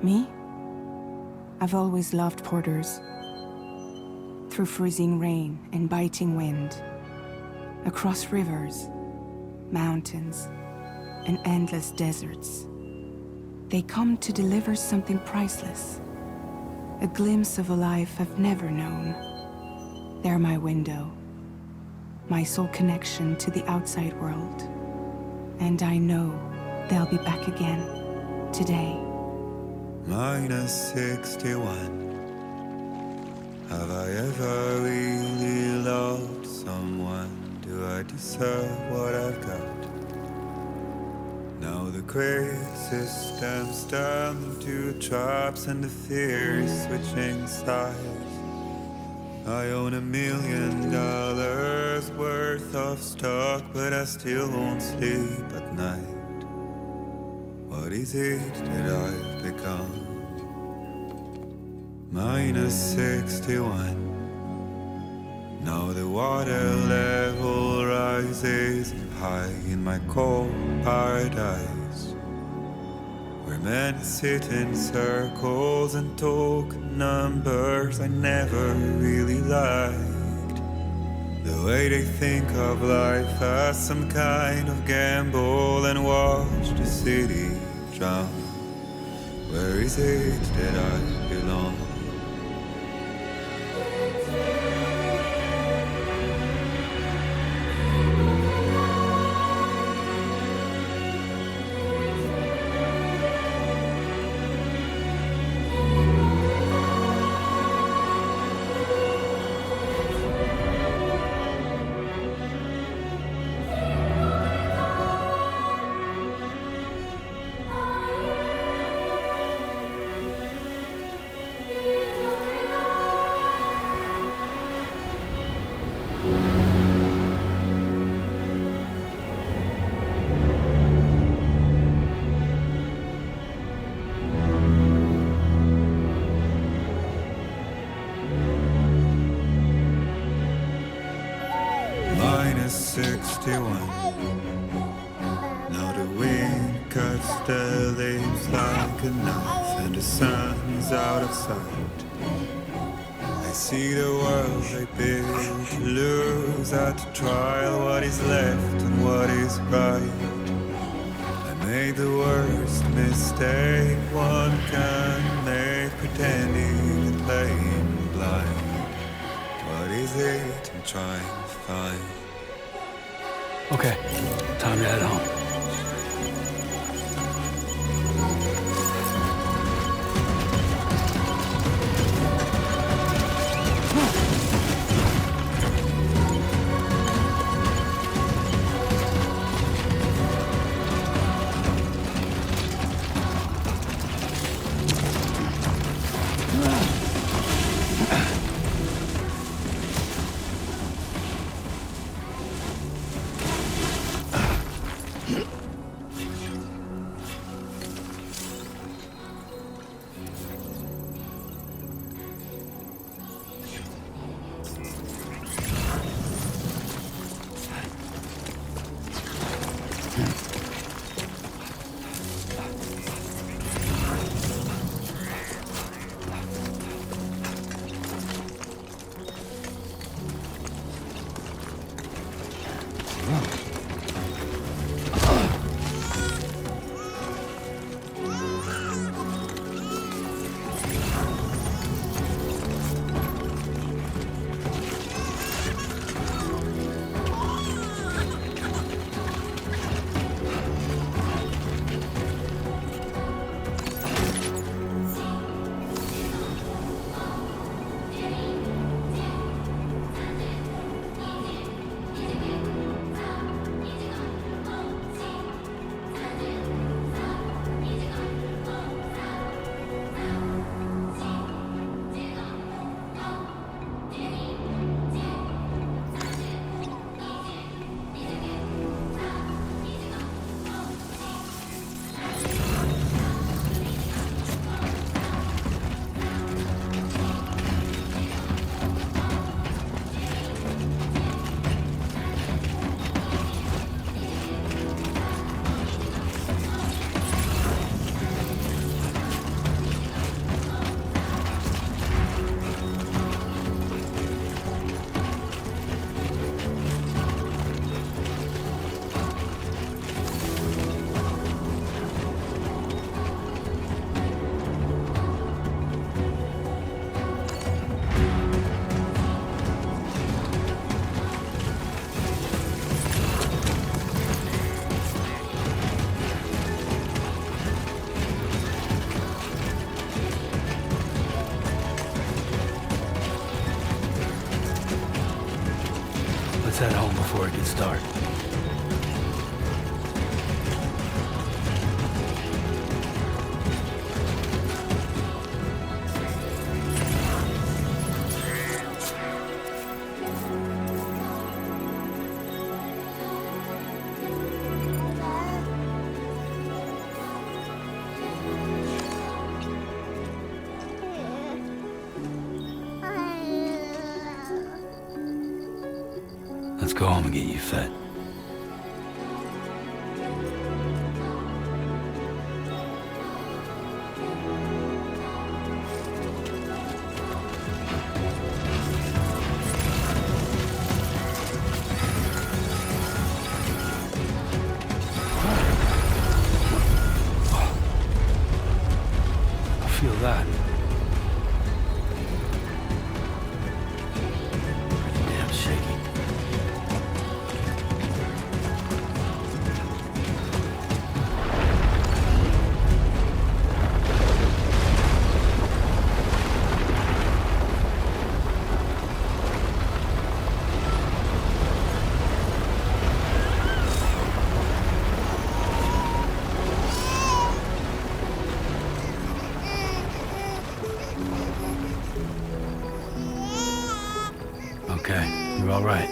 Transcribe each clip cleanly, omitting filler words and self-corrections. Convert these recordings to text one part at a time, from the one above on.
Me? I've always loved porters. Through freezing rain and biting wind, across rivers, mountains, and endless deserts. They come to deliver something priceless, a glimpse of a life I've never known. They're my window, my sole connection to the outside world. And I know they'll be back again, today. -61. Have I ever really loved someone? Do I deserve what I've got? Now the great system's turned into traps and the fear is switching sides. I own $1 million worth of stock, but I still won't sleep at night. What is it that I've become? -61. Now the water level rises high in my cold paradise, where men sit in circles and talk numbers I never really liked. The way they think of life as some kind of gamble and watch the city drown. Where is it that I belong? -61. Now the wind cuts the leaves like a knife, and the sun's out of sight. I see the world I built to lose at the trial, what is left and what is right. I made the worst mistake one can make, pretending and playing blind. What is it I'm trying to find? Okay, time to head home. Let's head home before it gets dark. Let's go home and get you fed. I feel that. Pretty damn shaky. Okay, you're all right.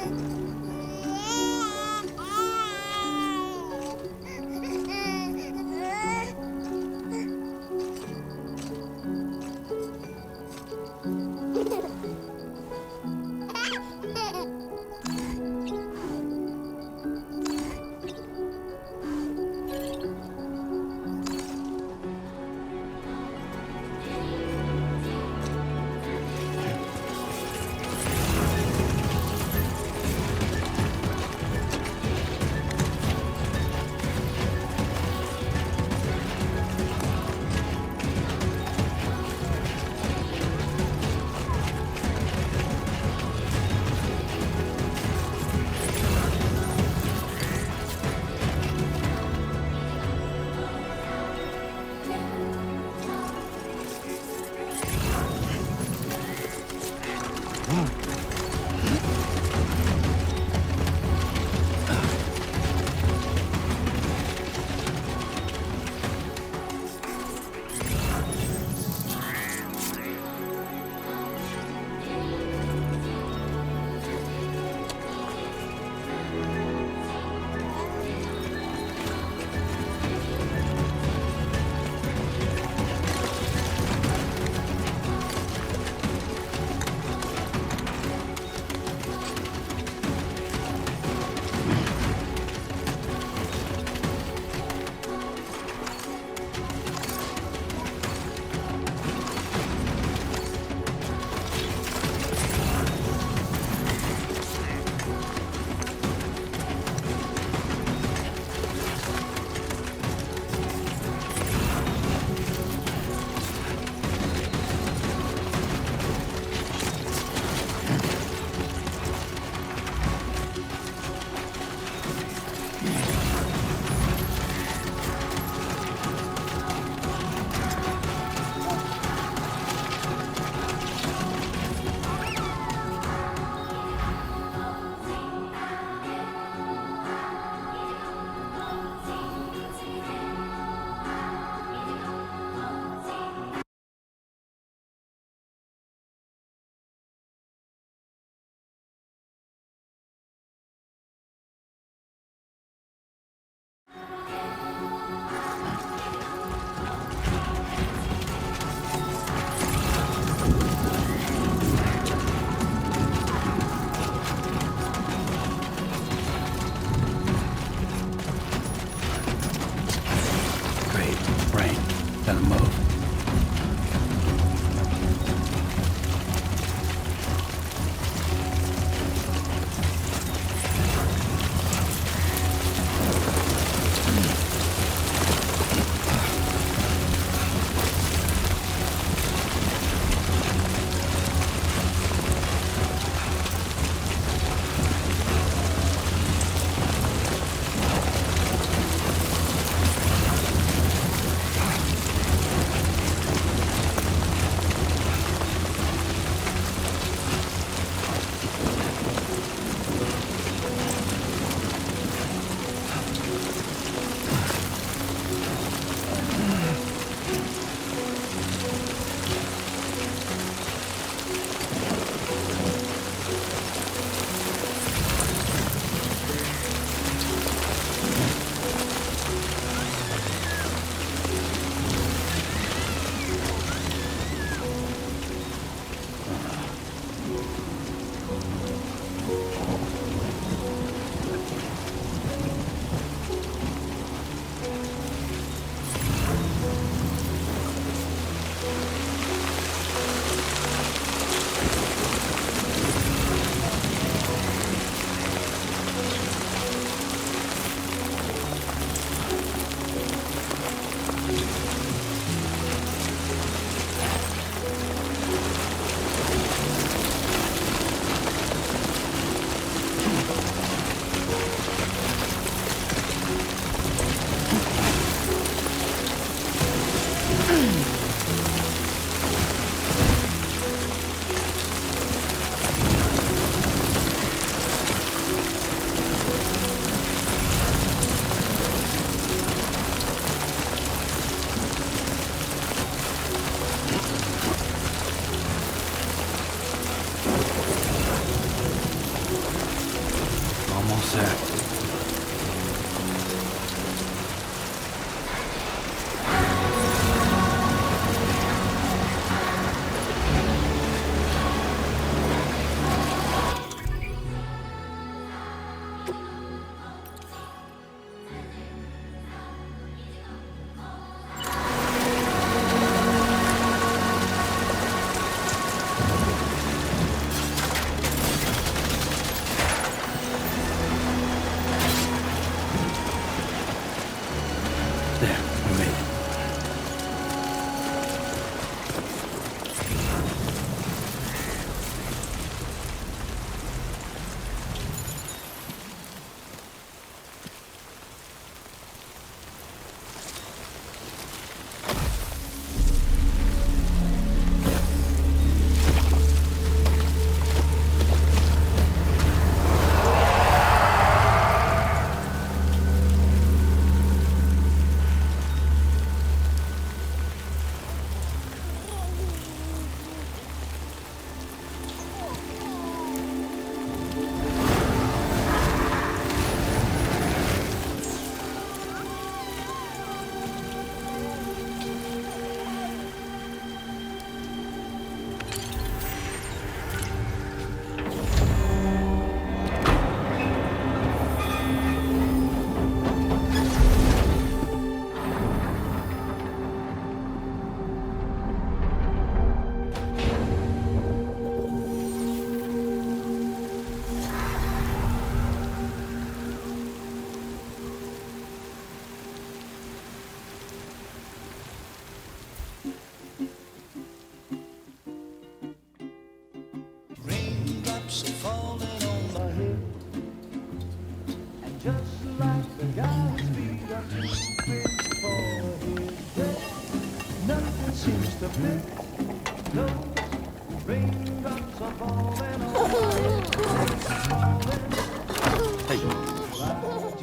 Hey.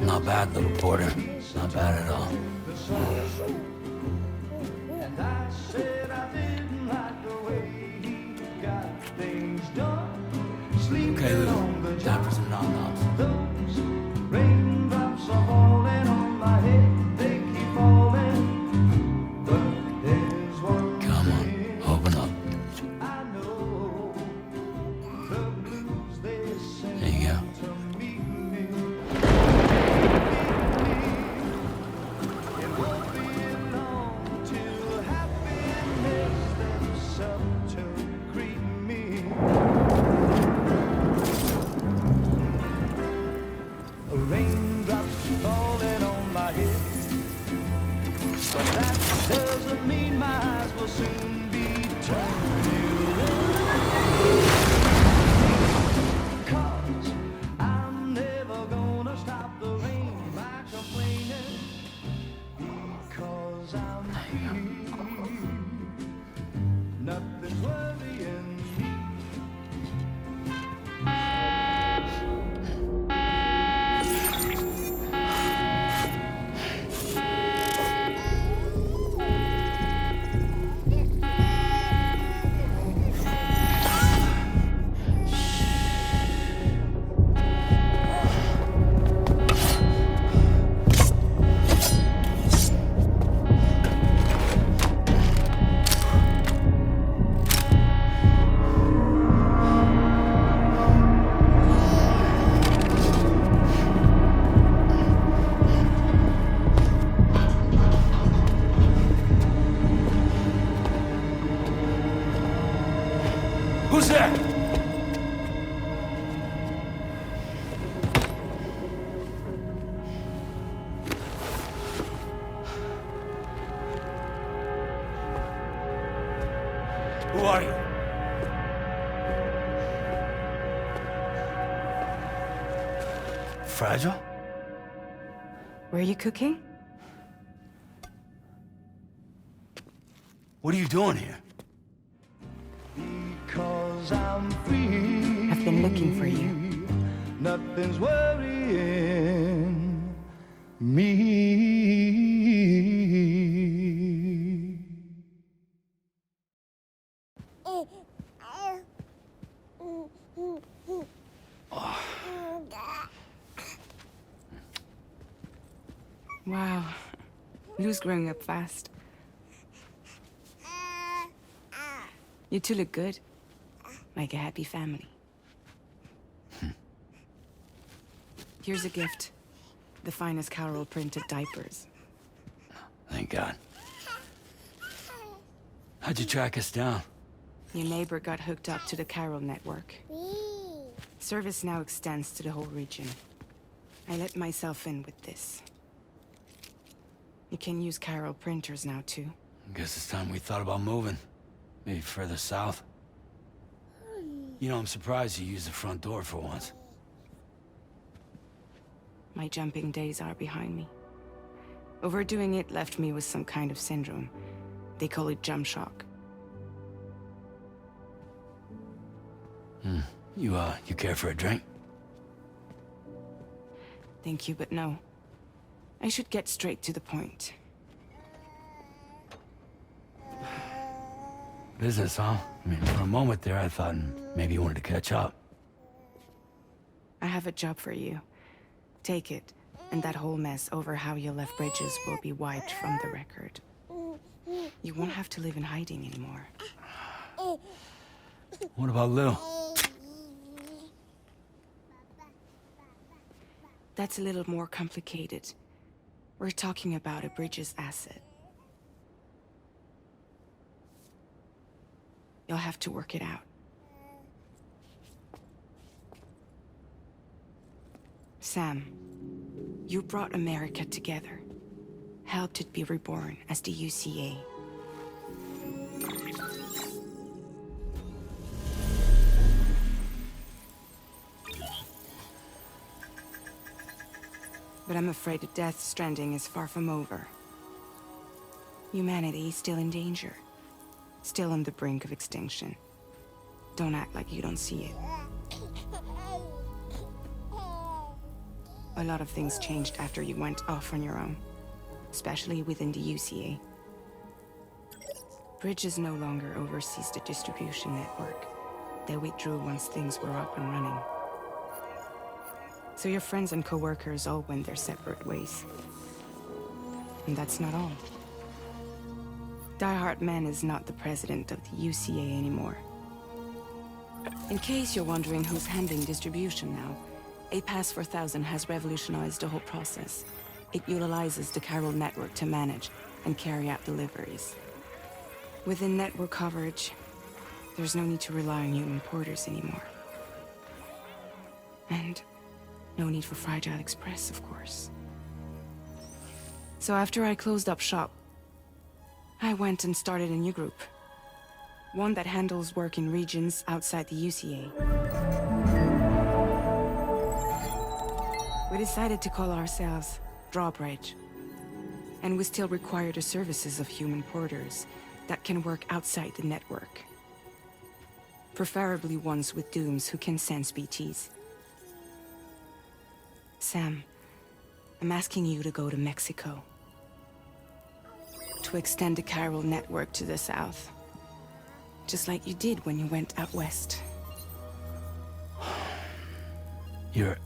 Not bad, little porter. Not bad at all. Okay, Lou. Time for some nom-noms. Come on, open up. There you go. Who's there? Who are you? Fragile? Were you cooking? What are you doing here? I've been looking for you. Nothing's worrying me. Wow. Lou's growing up fast. You two look good. Like a happy family. Here's a gift. The finest Carol printed diapers. Thank God. How'd you track us down? Your neighbor got hooked up to the Carol network. Service now extends to the whole region. I let myself in with this. You can use Carol printers now, too. Guess it's time we thought about moving. Maybe further south. You know, I'm surprised you used the front door for once. My jumping days are behind me. Overdoing it left me with some kind of syndrome. They call it jump shock. You care for a drink? Thank you, but no. I should get straight to the point. Business, huh? I mean, for a moment there, I thought maybe you wanted to catch up. I have a job for you. Take it, and that whole mess over how you left Bridges will be wiped from the record. You won't have to live in hiding anymore. What about Lil? That's a little more complicated. We're talking about a Bridges asset. You'll have to work it out. Sam, you brought America together. Helped it be reborn as the UCA. But I'm afraid the death stranding is far from over. Humanity is still in danger. still on the brink of extinction. Don't act like you don't see it. A lot of things changed after you went off on your own, especially within the UCA. Bridges no longer oversees the distribution network. They withdrew once things were up and running. So your friends and co-workers all went their separate ways. And that's not all. Die Hard Man is not the president of the UCA anymore. In case you're wondering who's handling distribution now, A Pass 4000 has revolutionized the whole process. It utilizes the chiral network to manage and carry out deliveries. Within network coverage, there's no need to rely on human porters anymore. And no need for Fragile Express, of course. So after I closed up shop, I went and started a new group. One that handles work in regions outside the UCA. We decided to call ourselves Drawbridge. And we still require the services of human porters that can work outside the network. Preferably ones with dooms who can sense BTs. Sam, I'm asking you to go to Mexico. To extend the chiral network to the south. Just like you did when you went out west. You're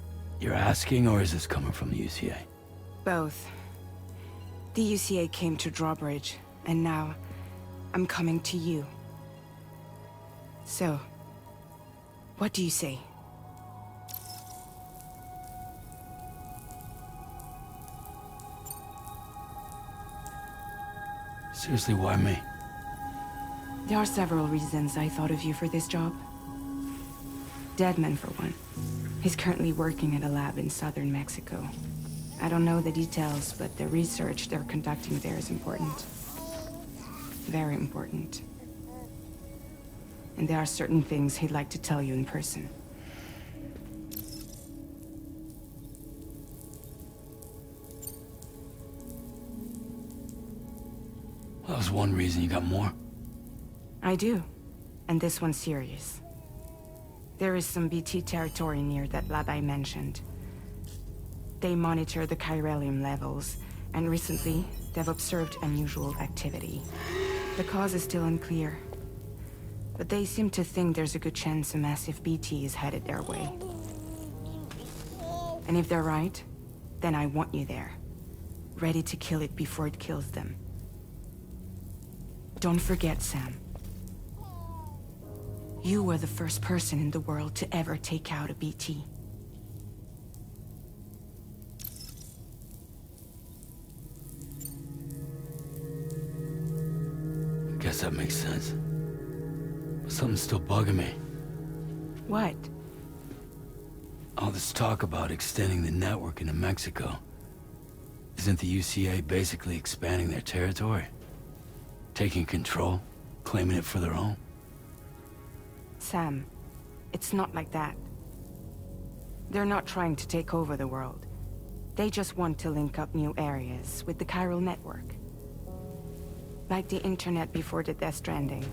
asking, or is this coming from the UCA? Both. The UCA came to Drawbridge, and now I'm coming to you. So, what do you say? Seriously, why me? There are several reasons I thought of you for this job. Deadman, for one. He's currently working at a lab in southern Mexico. I don't know the details, but the research they're conducting there is important. Very important. And there are certain things he'd like to tell you in person. Well, that was one reason. You got more? I do. And this one's serious. There is some BT territory near that lab I mentioned. They monitor the chiralium levels, and recently, they've observed unusual activity. The cause is still unclear, but they seem to think there's a good chance a massive BT is headed their way. And if they're right, then I want you there, ready to kill it before it kills them. Don't forget, Sam. You were the first person in the world to ever take out a BT. Guess that makes sense. But something's still bugging me. What? All this talk about extending the network into Mexico. Isn't the UCA basically expanding their territory? Taking control? Claiming it for their own? Sam, it's not like that. They're not trying to take over the world. They just want to link up new areas with the chiral network. Like the internet before the Death Stranding.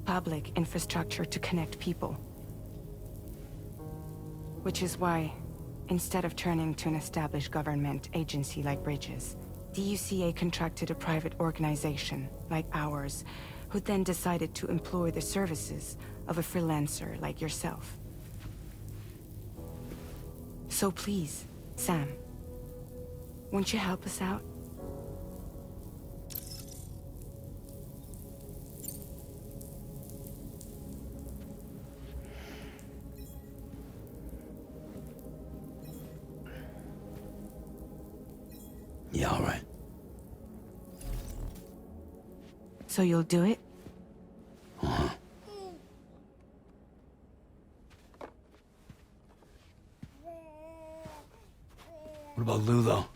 Public infrastructure to connect people. Which is why, instead of turning to an established government agency like Bridges, the UCA contracted a private organization, like ours, who then decided to employ the services of a freelancer like yourself. So please, Sam, won't you help us out? Yeah, all right. So you'll do it? Uh-huh. What about Lou, though?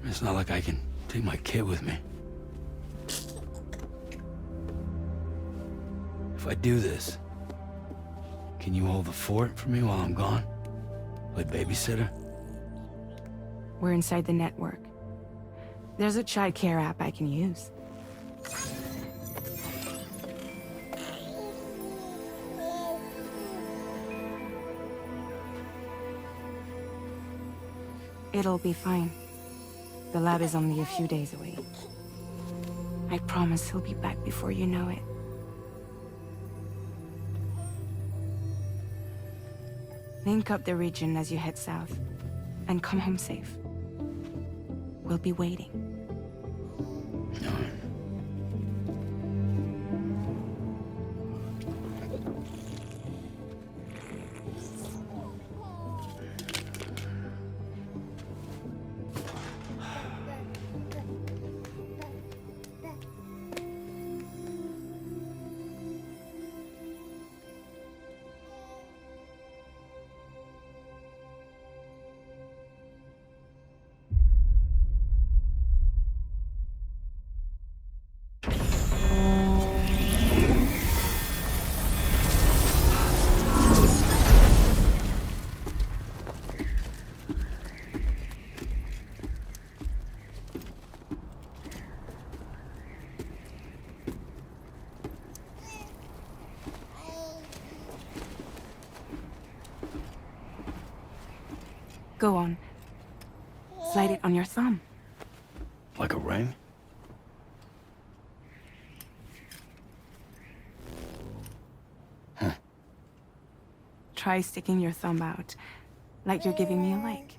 It's not like I can take my kid with me. If I do this, can you hold the fort for me while I'm gone? Play babysitter? We're inside the network. There's a child care app I can use. It'll be fine. The lab is only a few days away. I promise he'll be back before you know it. Link up the region as you head south, and come home safe. We'll be waiting. Go on. Slide it on your thumb. Like a ring? Huh. Try sticking your thumb out, like you're giving me a like.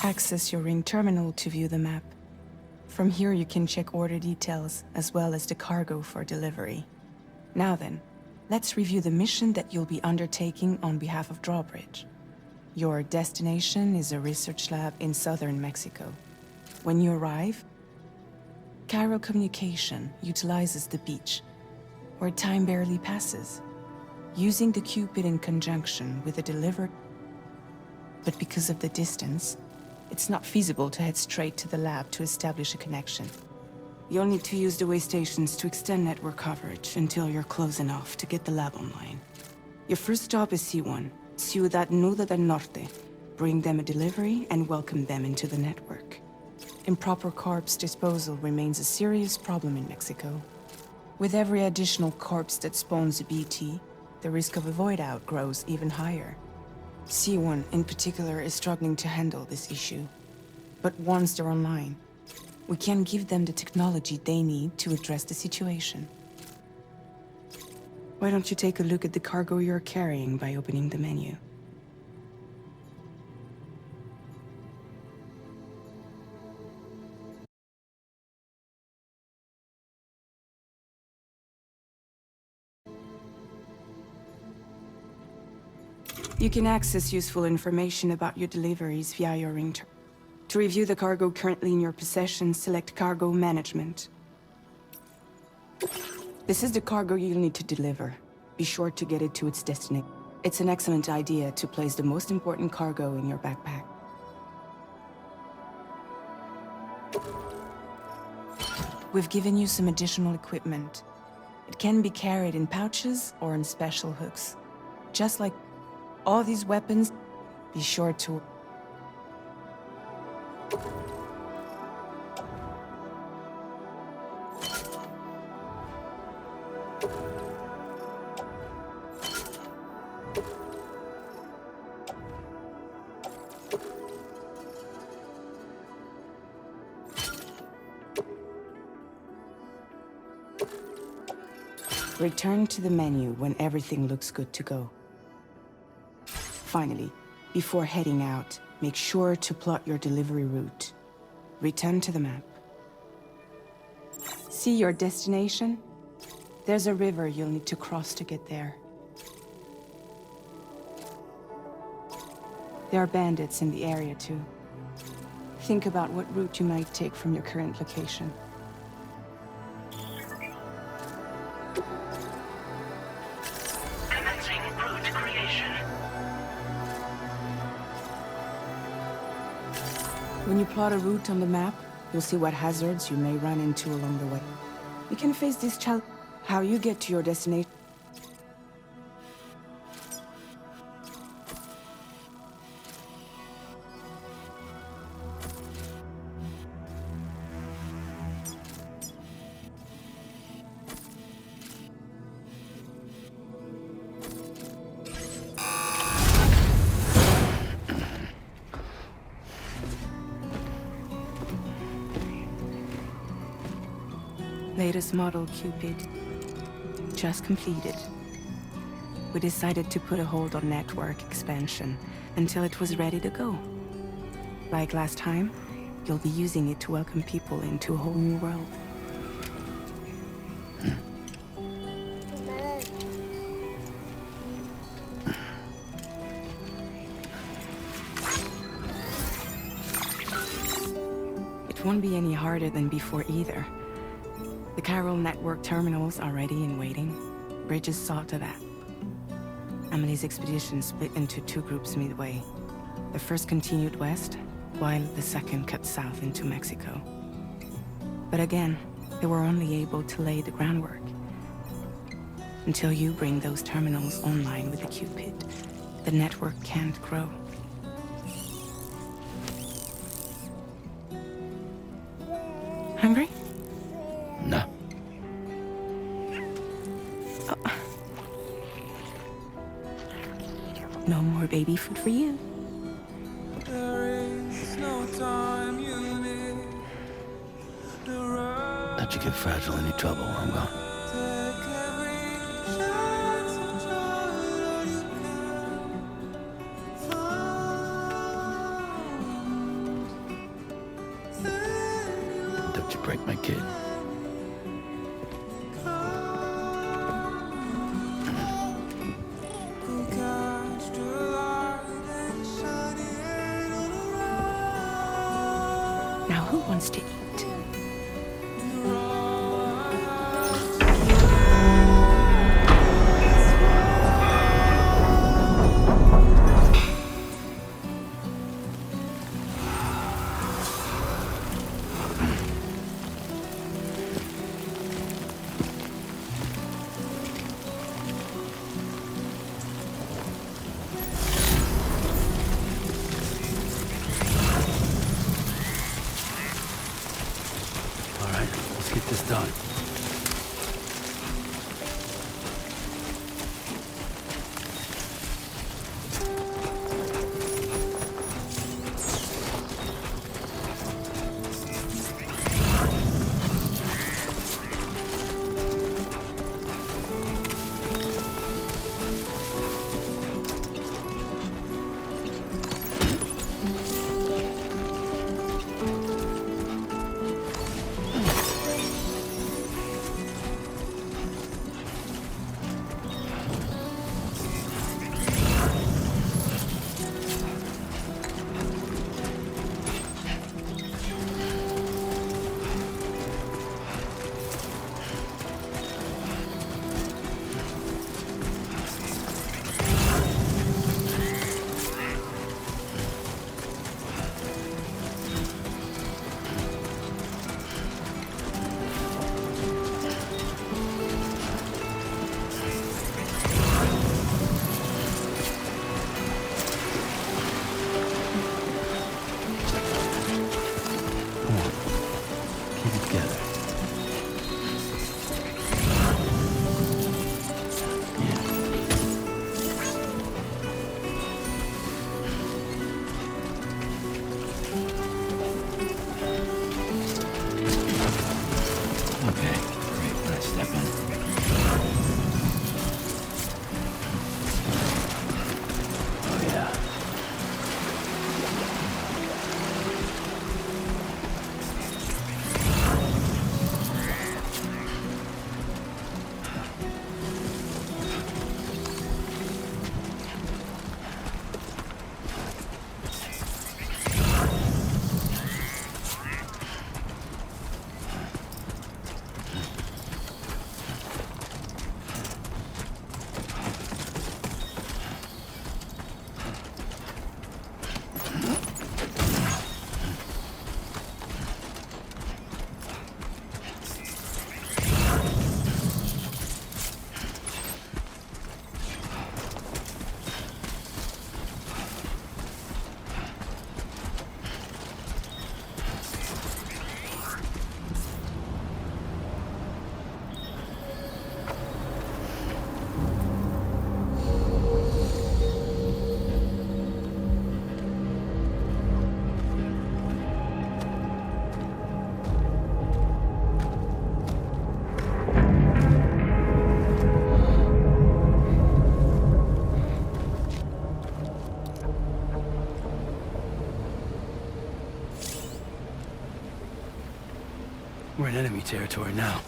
Access your ring terminal to view the map. From here you can check order details, as well as the cargo for delivery. Now then, let's review the mission that you'll be undertaking on behalf of Drawbridge. Your destination is a research lab in southern Mexico. When you arrive, Cairo Communication utilizes the beach, where time barely passes, using the Cupid in conjunction with a delivered. But because of the distance, it's not feasible to head straight to the lab to establish a connection. You'll need to use the way stations to extend network coverage until you're close enough to get the lab online. Your first stop is C1, Ciudad Nuda del Norte. Bring them a delivery and welcome them into the network. Improper corpse disposal remains a serious problem in Mexico. With every additional corpse that spawns a BT, the risk of a void out grows even higher. C1 in particular is struggling to handle this issue. But once they're online, we can give them the technology they need to address the situation. Why don't you take a look at the cargo you're carrying by opening the menu? You can access useful information about your deliveries via your ring terminal. To review the cargo currently in your possession, select Cargo Management. This is the cargo you'll need to deliver. Be sure to get it to its destination. It's an excellent idea to place the most important cargo in your backpack. We've given you some additional equipment. It can be carried in pouches or in special hooks. Just like all these weapons, be sure to... Return to the menu when everything looks good to go. Finally, before heading out, make sure to plot your delivery route. Return to the map. See your destination? There's a river you'll need to cross to get there. There are bandits in the area too. Think about what route you might take from your current location. Commencing route creation. When you plot a route on the map, you'll see what hazards you may run into along the way. You can face this challenge. How you get to your destination. Latest model Cupid. Just completed. We decided to put a hold on network expansion until it was ready to go. Like last time, you'll be using it to welcome people into a whole new world. It won't be any harder than before either. The Carol network terminals are ready and waiting. Bridges saw to that. Emily's expedition split into two groups midway. The first continued west, while the second cut south into Mexico. But again, they were only able to lay the groundwork. Until you bring those terminals online with the Cupid, the network can't grow. Hungry? No. No more baby food for you. Let you get fragile any trouble while I'm gone. Don't you break my kid. Now who wants to eat? Get this done. We're in enemy territory now.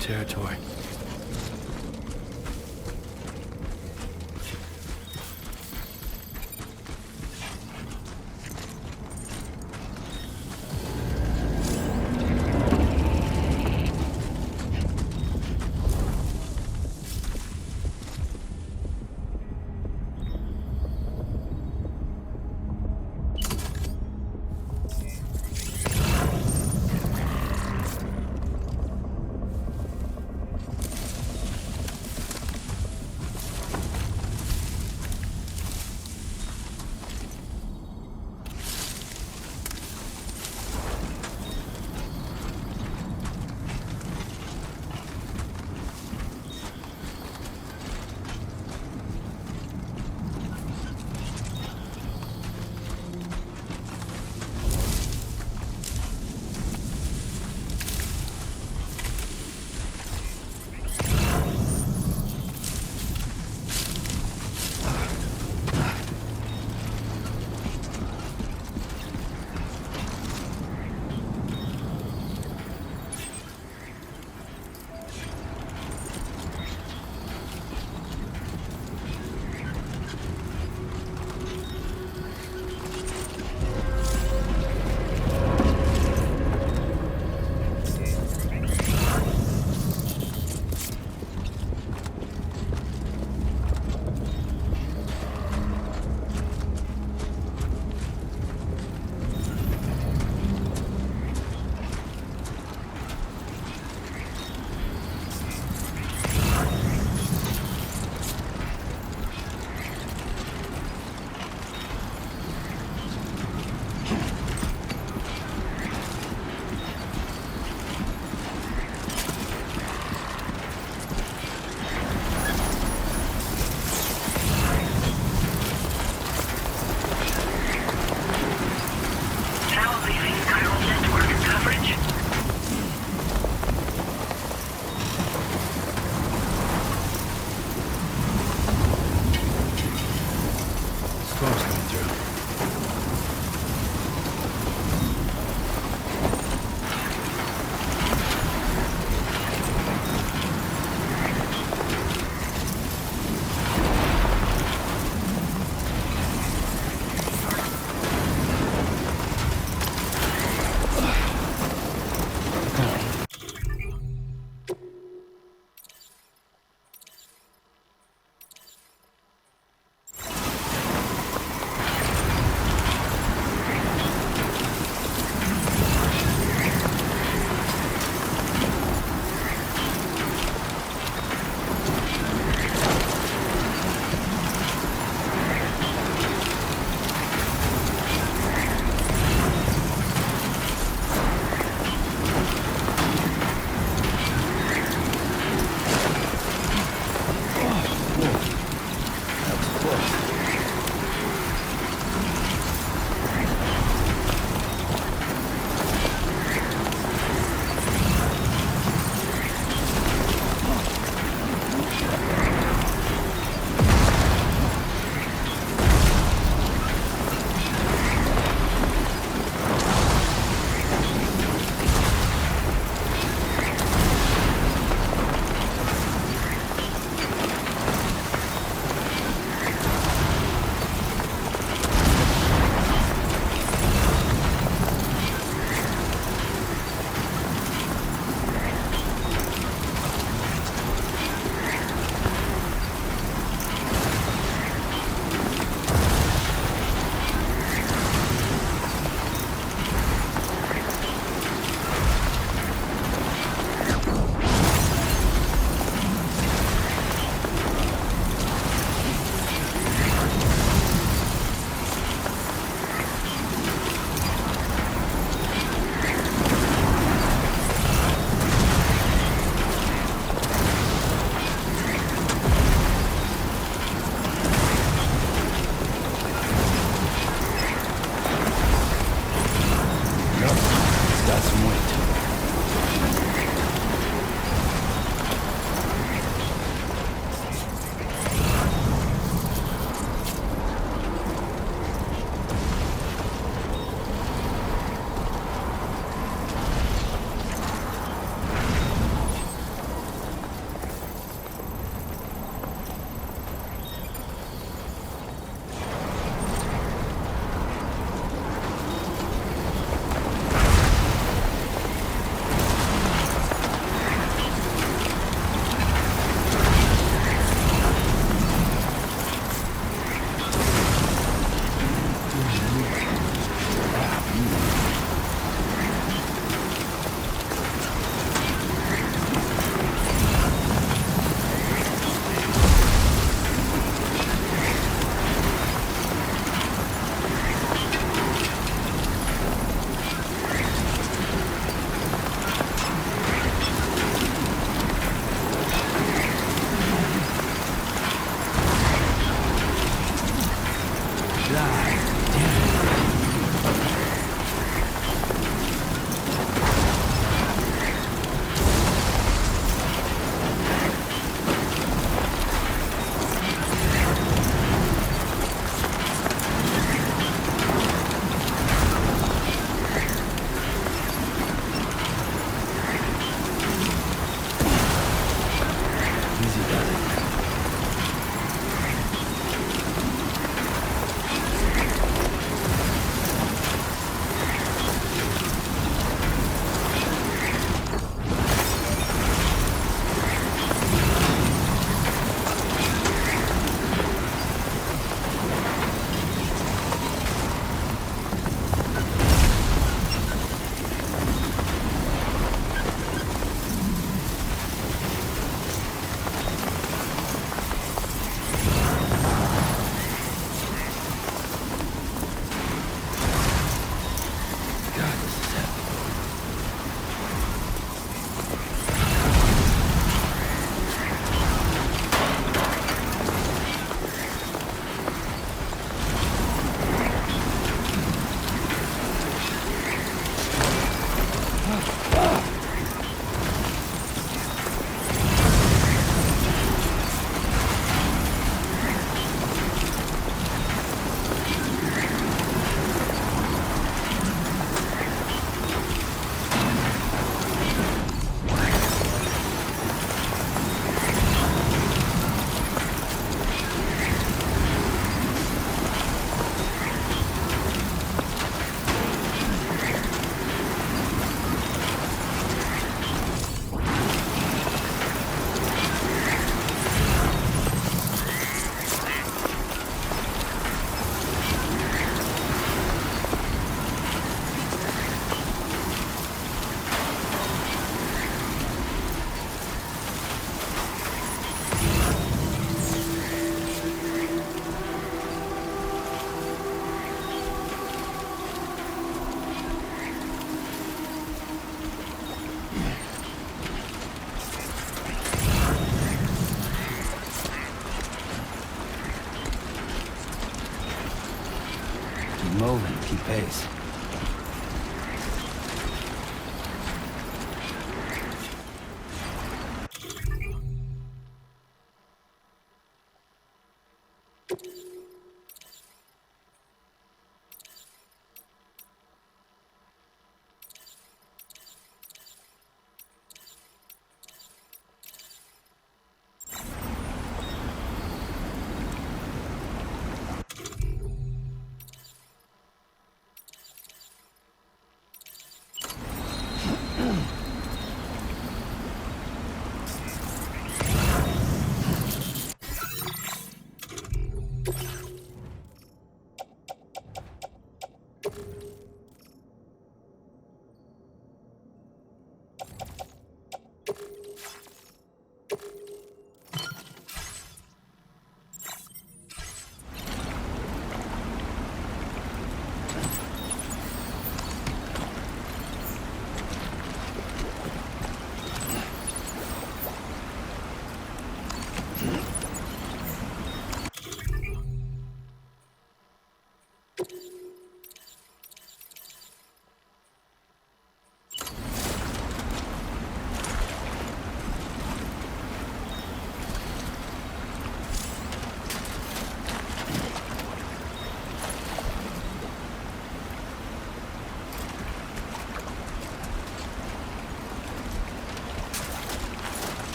Territory. Keep moving, keep pace.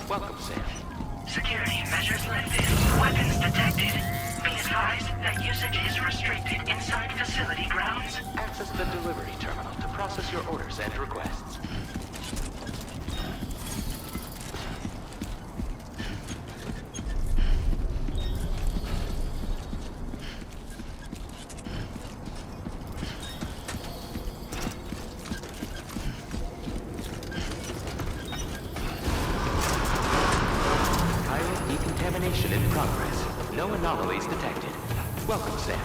Welcome, Sam. Security measures lifted. Weapons detected. Be advised that usage is restricted inside facility grounds. Access the delivery terminal to process your orders and requests. Decontamination in progress. No anomalies detected. Welcome, Sam.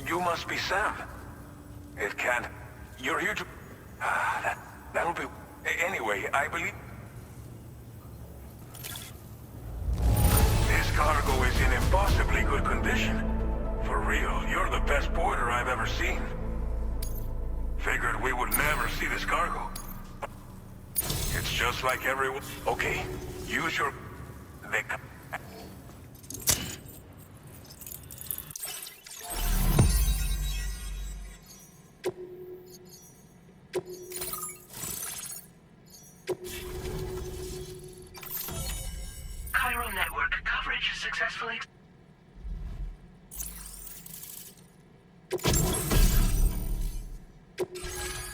You must be Sam. It can't. You're here to... that'll be... Anyway, I believe... This cargo is in impossibly good condition. For real, you're the best porter I've ever seen. Figured we would never see this cargo. It's just like everyone... Okay, use your... Chiral network coverage successfully.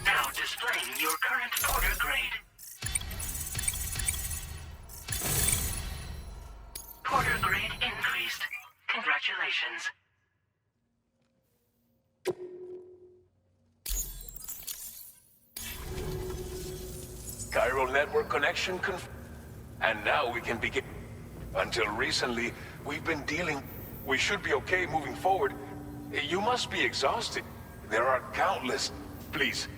Now displaying your current porter grade. Porter grade increased. Congratulations. Chiral network connection and now we can begin. Until recently, we've been dealing... We should be okay moving forward. You must be exhausted. There are countless... Please.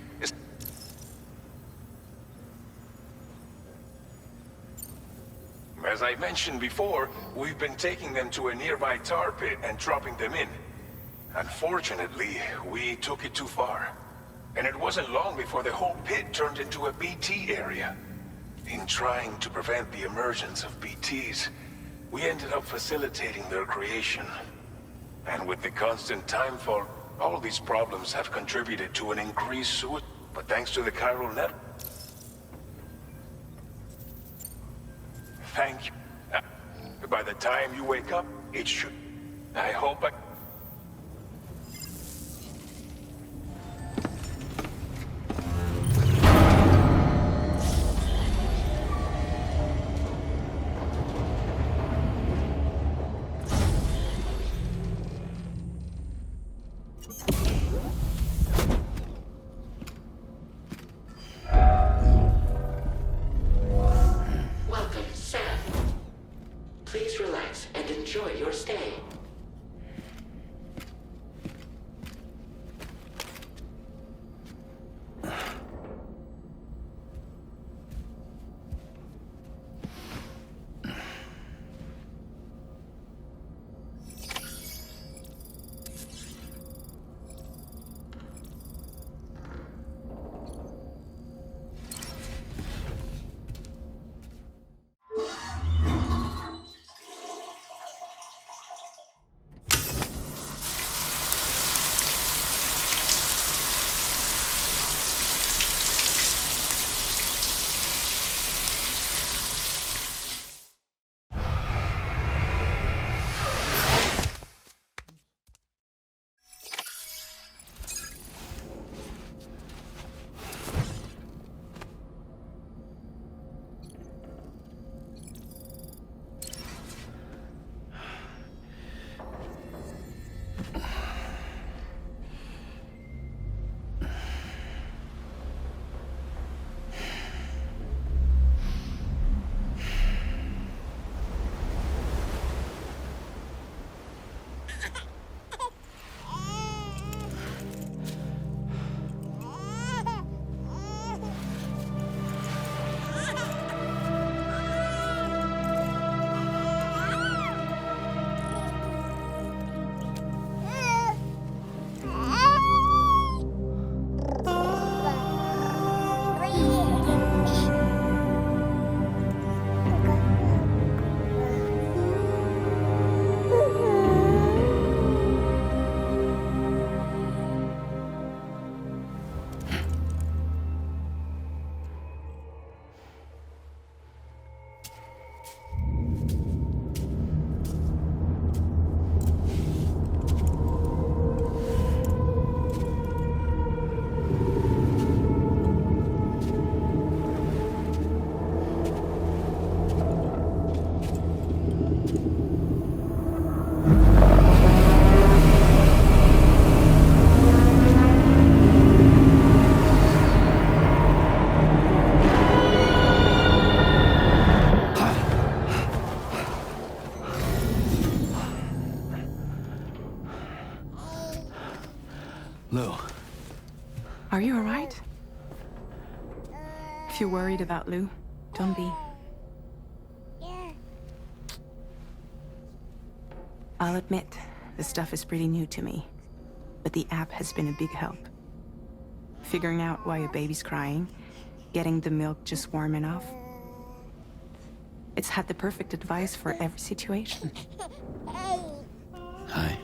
As I mentioned before, we've been taking them to a nearby tar pit and dropping them in. Unfortunately, we took it too far. And it wasn't long before the whole pit turned into a BT area. In trying to prevent the emergence of BTs, we ended up facilitating their creation. And with the constant timefall, all these problems have contributed to an increased suicide. But thanks to the chiral net... Thank you. By the time you wake up, it should... I hope I... Welcome, Sam. Please relax and enjoy your stay. Lou, Are you alright? If you're worried about Lou, don't be. I'll admit, the stuff is pretty new to me, but the app has been a big help. Figuring out why a baby's crying, getting the milk just warm enough. It's had the perfect advice for every situation. hi.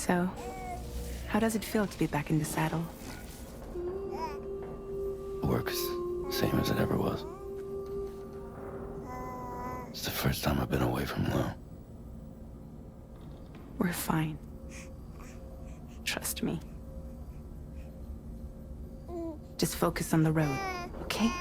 So, how does it feel to be back in the saddle? Works same as it ever was. It's the first time I've been away from Lou. We're fine. Trust me. Just focus on the road, okay?